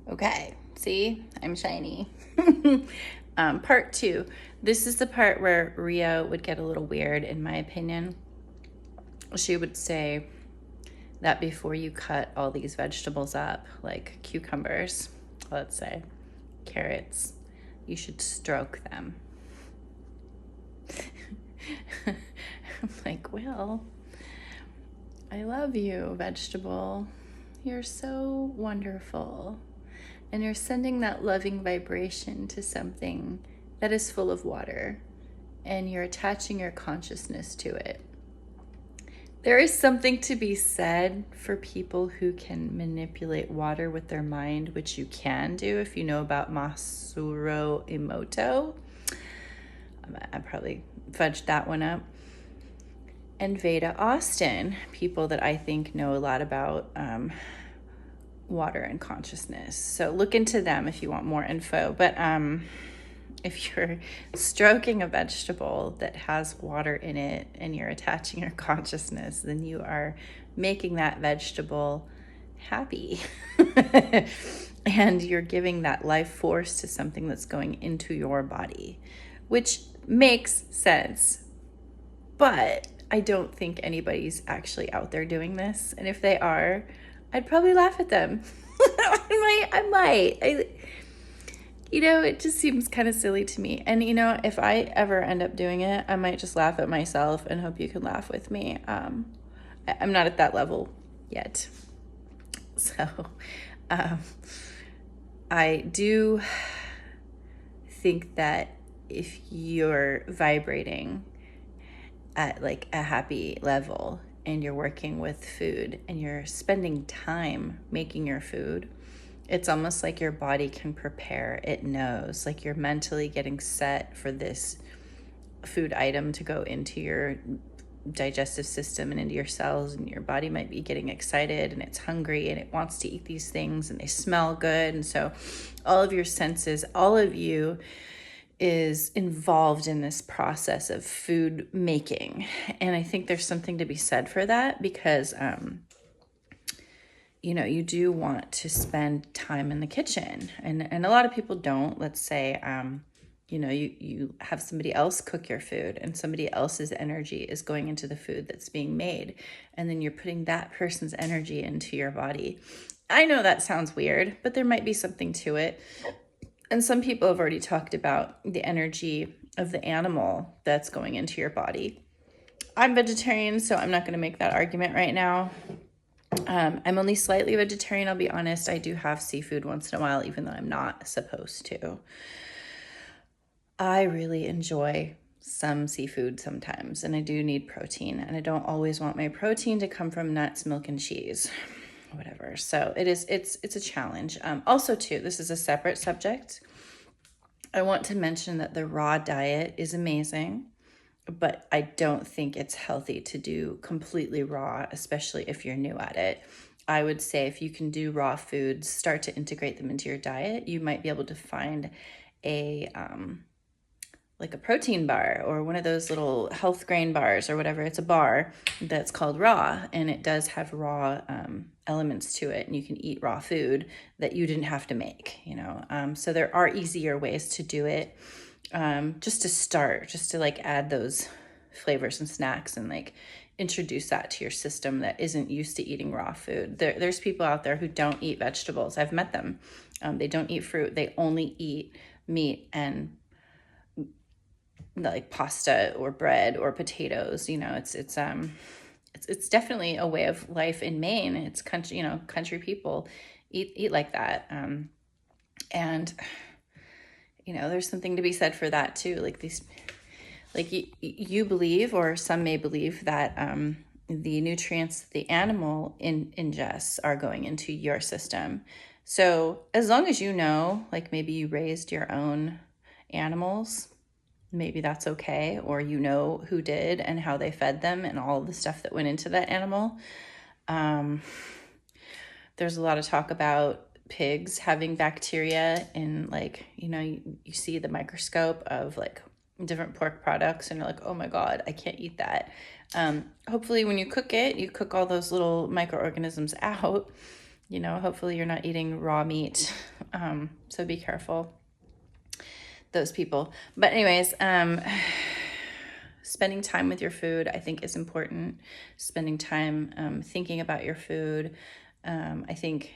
Okay, see, I'm shiny. Part two. This is the part where Ria would get a little weird, in my opinion. She would say that before you cut all these vegetables up, like cucumbers, let's say, carrots, you should stroke them. I'm like, well, I love you, vegetable. You're so wonderful. And you're sending that loving vibration to something that is full of water, and you're attaching your consciousness to it. There is something to be said for people who can manipulate water with their mind, which you can do if you know about Masaru Emoto. I probably fudged that one up. And Veda Austin, people that I think know a lot about water and consciousness. So look into them if you want more info. But if you're stroking a vegetable that has water in it and you're attaching your consciousness, then you are making that vegetable happy. And you're giving that life force to something that's going into your body, which makes sense. But I don't think anybody's actually out there doing this. And if they are, I'd probably laugh at them. I might. It just seems kind of silly to me. And, if I ever end up doing it, I might just laugh at myself and hope you can laugh with me. I'm not at that level yet. So I do think that if you're vibrating at like a happy level and you're working with food and you're spending time making your food, it's almost like your body can prepare. It knows, like you're mentally getting set for this food item to go into your digestive system and into your cells, and your body might be getting excited and it's hungry and it wants to eat these things and they smell good. And so all of your senses, all of you is involved in this process of food making. And I think there's something to be said for that, because you do want to spend time in the kitchen, and a lot of people don't. Let's say you have somebody else cook your food and somebody else's energy is going into the food that's being made, and then you're putting that person's energy into your body. I know that sounds weird, but there might be something to it. And some people have already talked about the energy of the animal that's going into your body. I'm vegetarian, so I'm not going to make that argument right now. I'm only slightly vegetarian, I'll be honest. I do have seafood once in a while, even though I'm not supposed to. I really enjoy some seafood sometimes, and I do need protein, and I don't always want my protein to come from nuts, milk, and cheese, whatever. So it's a challenge. Also too, this is a separate subject. I want to mention that the raw diet is amazing, but I don't think it's healthy to do completely raw, especially if you're new at it. I would say if you can do raw foods, start to integrate them into your diet, you might be able to find a like a protein bar or one of those little health grain bars or whatever. It's a bar that's called raw, and it does have raw elements to it, and you can eat raw food that you didn't have to make, so there are easier ways to do it, just to start, just to like add those flavors and snacks and like introduce that to your system that isn't used to eating raw food. There's people out there who don't eat vegetables. I've met them. They don't eat fruit. They only eat meat and like pasta or bread or potatoes. It's definitely a way of life in Maine. It's country people eat like that. And there's something to be said for that too. Like you believe, or some may believe, that the nutrients the animal ingests are going into your system. So as long as like maybe you raised your own animals, maybe that's okay, or who did and how they fed them and all the stuff that went into that animal. There's a lot of talk about pigs having bacteria in, like, you see the microscope of like different pork products and you're like, oh my God, I can't eat that. Hopefully when you cook it, you cook all those little microorganisms out. You know, hopefully you're not eating raw meat. So be careful, those people. But anyways, spending time with your food, I think, is important. Spending time thinking about your food. I think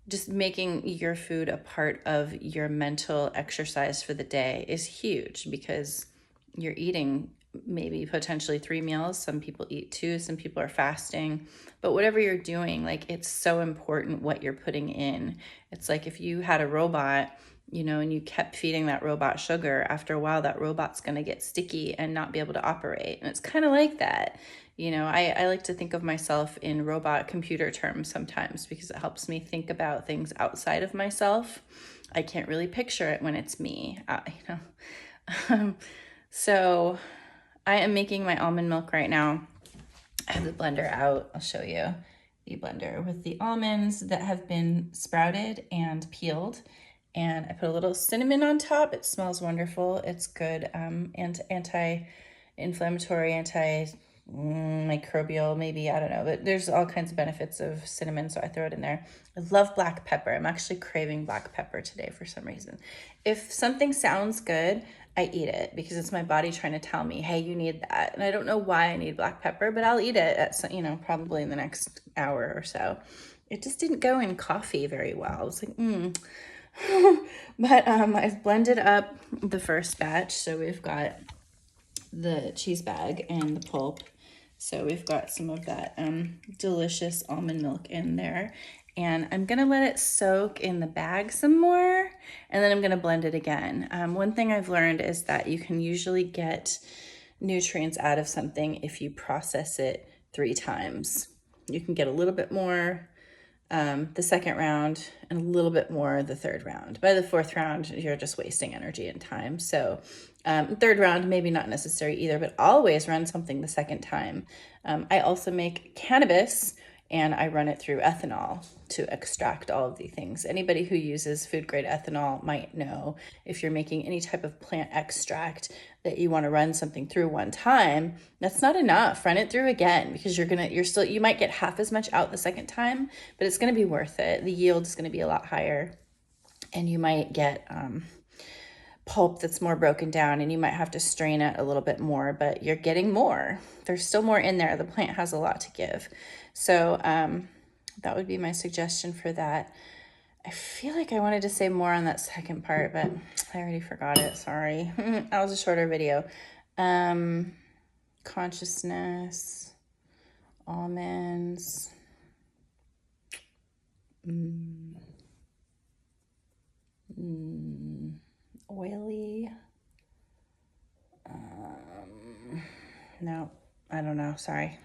just making your food a part of your mental exercise for the day is huge, because you're eating maybe potentially 3 meals. Some people eat 2, some people are fasting. But whatever you're doing, like, it's so important what you're putting in. It's like if you had a robot, you know, and you kept feeding that robot sugar, after a while that robot's going to get sticky and not be able to operate. And it's kind of like that. You know, I like to think of myself in robot computer terms sometimes, because it helps me think about things outside of myself. I can't really picture it when it's me, you know. So I am making my almond milk right now. I have the blender out. I'll show you the blender with the almonds that have been sprouted and peeled. And I put a little cinnamon on top. It smells wonderful. It's good, anti-inflammatory, anti-microbial, maybe, I don't know. But there's all kinds of benefits of cinnamon, so I throw it in there. I love black pepper. I'm actually craving black pepper today for some reason. If something sounds good, I eat it, because it's my body trying to tell me, hey, you need that. And I don't know why I need black pepper, but I'll eat it at some, you know, probably in the next hour or so. It just didn't go in coffee very well. I was like, But I've blended up the first batch. So we've got the cheese bag and the pulp. So we've got some of that delicious almond milk in there. And I'm going to let it soak in the bag some more, and then I'm going to blend it again. One thing I've learned is that you can usually get nutrients out of something if you process it 3 times. You can get a little bit more the second round and a little bit more the third round. By the 4th round, you're just wasting energy and time. So 3rd round, maybe not necessary either, but always run something the second time. I also make cannabis, and I run it through ethanol to extract all of the things. Anybody who uses food grade ethanol might know, if you're making any type of plant extract that you want to run something through one time, that's not enough. Run it through again, because you might get half as much out the second time, but it's going to be worth it. The yield is going to be a lot higher, and you might get pulp that's more broken down, and you might have to strain it a little bit more, but you're getting more. There's still more in there. The plant has a lot to give. So that would be my suggestion for that. I feel like I wanted to say more on that second part, but I already forgot it. Sorry. That was a shorter video. Consciousness, almonds, oily. No, I don't know. Sorry.